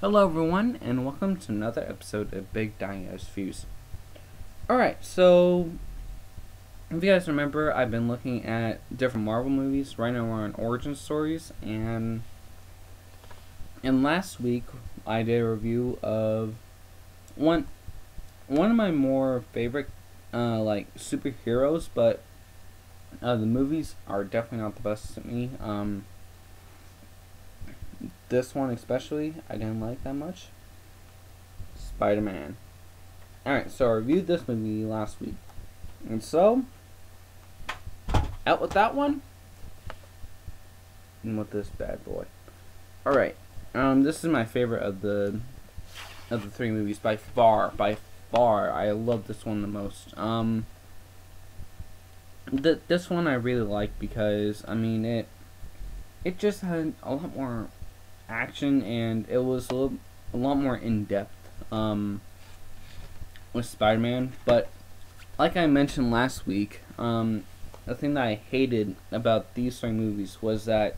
Hello everyone, and welcome to another episode of Big Dino's Views. Alright, so if you guys remember, I've been looking at different Marvel movies. Right now we're on origin stories, and last week I did a review of one of my more favorite superheroes, but the movies are definitely not the best to me. This one especially, I didn't like that much. Spider-Man. Alright, so I reviewed this movie last week. And so, out with that one. And with this bad boy. Alright, this is my favorite of the three movies by far. By far, I love this one the most. This one I really like because, I mean, it just had a lot more action, and it was a lot more in depth with Spider-Man. But like I mentioned last week, the thing that I hated about these three movies was that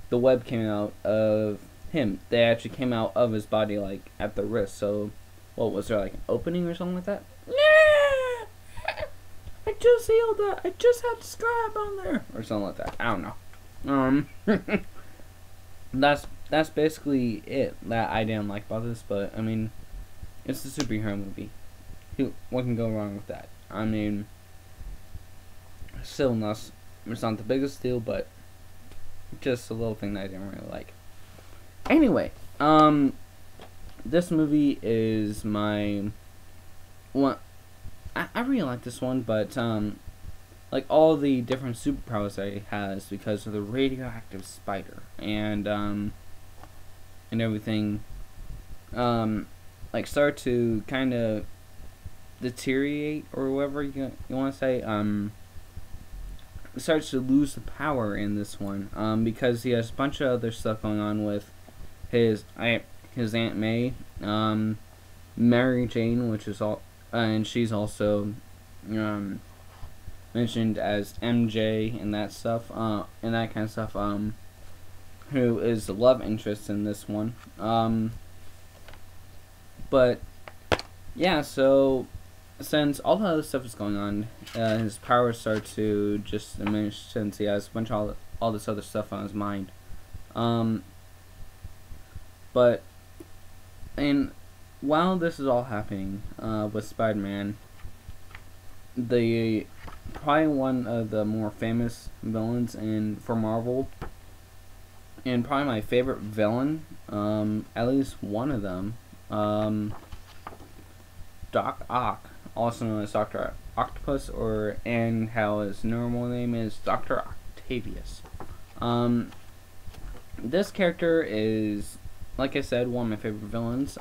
the web came out of him. They actually came out of his body, like at the wrist. So, what was there, like an opening or something like that? Yeah, I just healed that. I just had scribe on there or something like that. I don't know. That's basically it that I didn't like about this, but I mean, it's a superhero movie. What can go wrong with that? I mean, still not, it's not the biggest deal, but just a little thing that I didn't really like. Anyway, this movie is my one. I really like this one, but like all the different superpowers that he has because of the radioactive spider and everything like start to kind of deteriorate, or whatever you want to say. Starts to lose the power in this one because he has a bunch of other stuff going on with his Aunt May, Mary Jane, which is all, and she's also mentioned as MJ and that stuff, and that kind of stuff, who is the love interest in this one. But yeah, so since all the other stuff is going on, his powers start to just diminish since he has a bunch of all this other stuff on his mind. But and while this is all happening with Spider-Man, the probably one of the more famous villains for Marvel, and probably my favorite villain, at least one of them, Doc Ock, also known as Dr. Octopus, and how his normal name is Dr. Octavius. This character is, like I said, one of my favorite villains.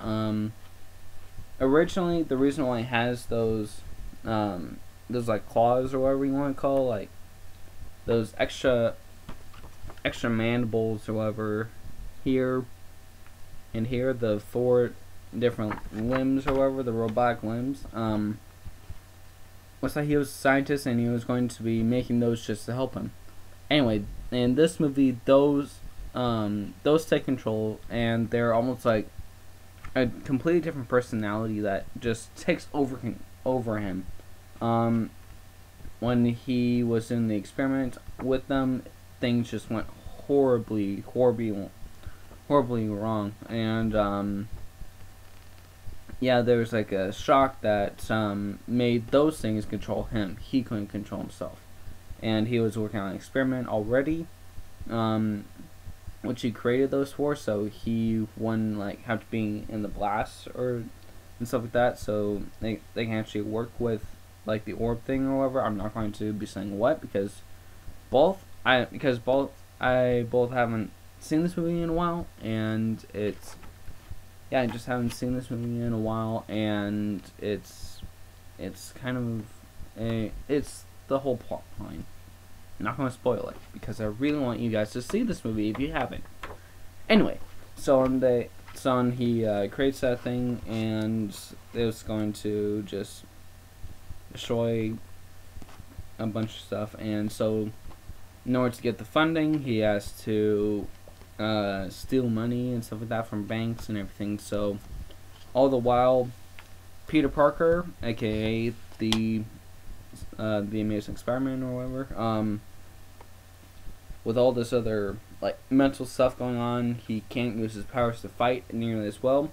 Originally, the reason why he has those like claws, or whatever you want to call, like those extra mandibles or whatever here and here, the 4 different limbs or whatever, the robotic limbs, was that he was a scientist and he was going to be making those just to help him. Anyway, in this movie, those take control, and they're almost like a completely different personality that just takes over him. When he was in the experiment with them, things just went horribly wrong, and yeah, there was like a shock that made those things control him. He couldn't control himself, and he was working on an experiment already, which he created those for. So he wouldn't like have to be in the blast and stuff like that. So they can actually work with like the orb thing or whatever. I'm not going to be saying what because I haven't seen this movie in a while, and I just haven't seen this movie in a while, and it's kind of it's the whole plot line. I'm not going to spoil it because I really want you guys to see this movie if you haven't. Anyway, so he creates that thing, and it's going to just destroy a bunch of stuff, and so in order to get the funding, he has to steal money and stuff like that from banks and everything. So all the while, Peter Parker, aka the Amazing Spider-Man or whatever, with all this other like mental stuff going on, he can't use his powers to fight nearly as well.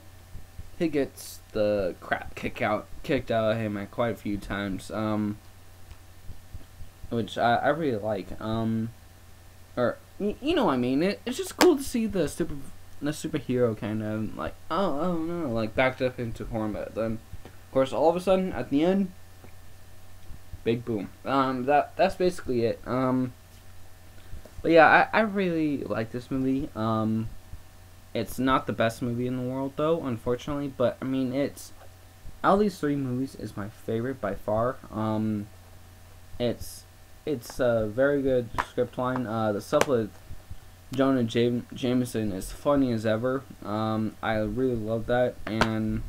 He gets the crap kicked out of him quite a few times, which I really like. Or you know what I mean? It's just cool to see the superhero kind of like oh no, like backed up into form. Then of course all of a sudden at the end, big boom. That's basically it. But yeah, I really like this movie. It's not the best movie in the world though, unfortunately. But I mean, it's out of these three movies is my favorite by far. It's a very good script line. The stuff with Jonah Jameson is funny as ever. I really love that, and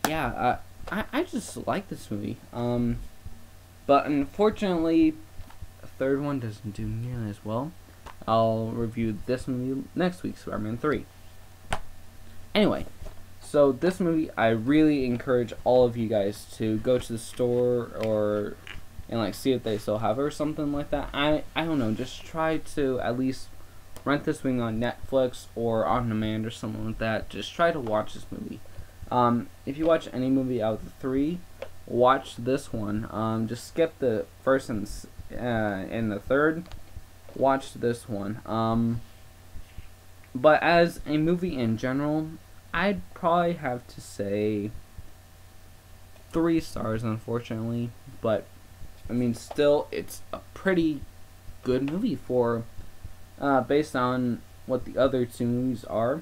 yeah, I just like this movie. But unfortunately, a third one doesn't do nearly as well. I'll review this movie next week, Spider-Man 3. Anyway, so this movie, I really encourage all of you guys to go to the store and like see if they still have it or something like that. I don't know, just try to at least rent this movie on Netflix or on demand or something like that. Just try to watch this movie. If you watch any movie out of the three, watch this one. Just skip the first and the third. Watch this one. But as a movie in general, I'd probably have to say 3 stars, unfortunately. But I mean, still, it's a pretty good movie for based on what the other 2 movies are.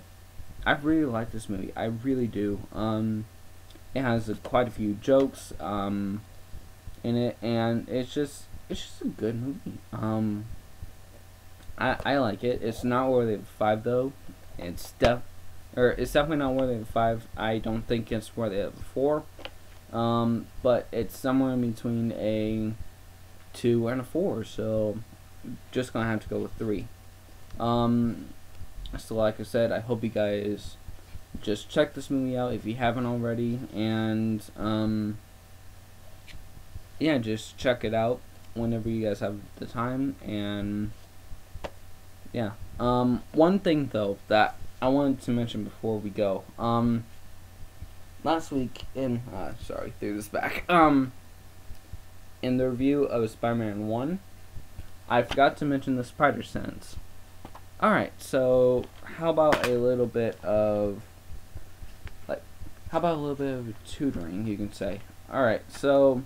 I really like this movie. I really do. It has quite a few jokes in it, and it's just a good movie. I like it. It's not worthy of 5 though. It's definitely not worthy of 5. I don't think it's worthy of 4. But it's somewhere in between a 2 and a 4. So just gonna have to go with 3. So like I said, I hope you guys just check this movie out if you haven't already, and yeah, just check it out whenever you guys have the time. And yeah, one thing though that I wanted to mention before we go, last week in threw this back, in the review of Spider-Man 1, I forgot to mention the spider sense. Alright, so how about a little bit of tutoring, you can say. Alright, so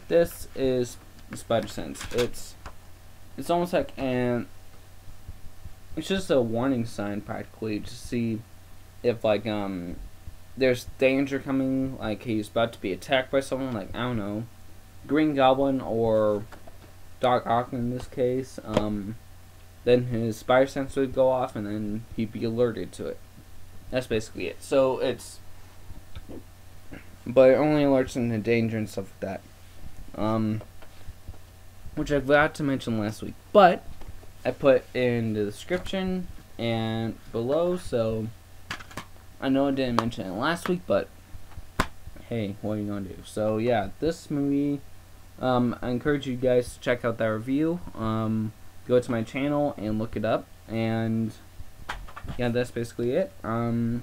this is the spider sense. It's almost like it's just a warning sign practically to see if like there's danger coming, like he's about to be attacked by someone, like I don't know, Green Goblin or Doc Ock in this case. Then his spider sense would go off, and then he'd be alerted to it. That's basically it. So but it only alerts him to danger and stuff like that. Which I forgot to mention last week, but I put in the description and below, so I know I didn't mention it last week, but hey, what are you gonna do? So yeah, this movie, I encourage you guys to check out that review. Go to my channel and look it up, and yeah, that's basically it. Spider-Man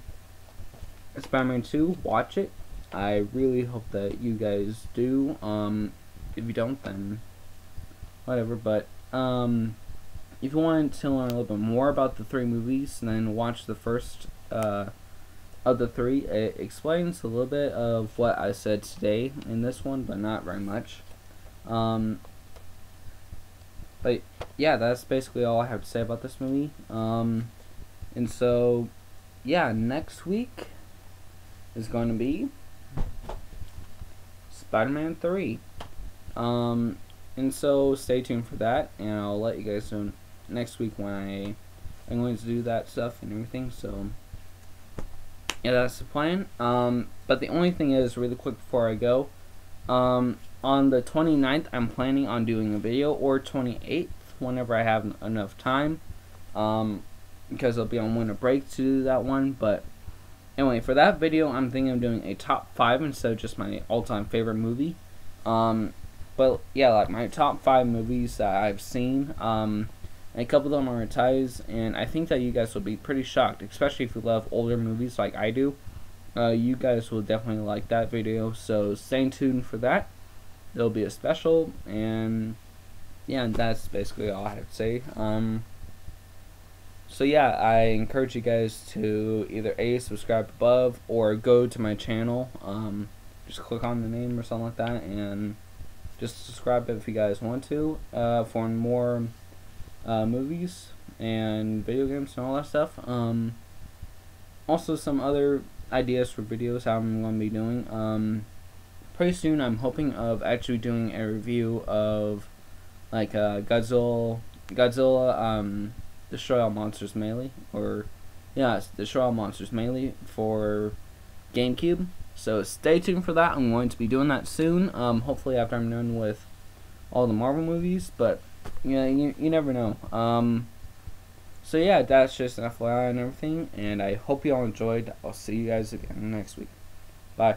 2, watch it. I really hope that you guys do. If you don't, then whatever. But if you want to learn a little bit more about the 3 movies, then watch the first of the 3. It explains a little bit of what I said today in this one, but not very much. But yeah, that's basically all I have to say about this movie. And so yeah, next week is going to be Spider-Man 3. And so stay tuned for that, and I'll let you guys know next week when I'm going to do that stuff and everything. So yeah, that's the plan. But the only thing is, really quick before I go, on the 29th, I'm planning on doing a video, or 28th, whenever I have enough time. because I'll be on winter break to do that one. But anyway, for that video, I'm thinking of doing a top 5 instead of just my all-time favorite movie. But yeah, like my top 5 movies that I've seen. And a couple of them are ties, and I think that you guys will be pretty shocked, especially if you love older movies like I do. You guys will definitely like that video, so stay tuned for that. There'll be a special, and yeah, and that's basically all I have to say. So yeah, I encourage you guys to either A, subscribe above, or go to my channel. Just click on the name or something like that, and just subscribe if you guys want to, for more movies and video games and all that stuff. Also some other ideas for videos I'm going to be doing. Pretty soon I'm hoping of actually doing a review of like Godzilla, Destroy All Monsters Melee, or yeah, Destroy All Monsters Melee for GameCube. So stay tuned for that. I'm going to be doing that soon. Hopefully after I'm done with all the Marvel movies, but yeah, you never know. So yeah, that's just an FYI and everything, and I hope you all enjoyed. I'll see you guys again next week. Bye.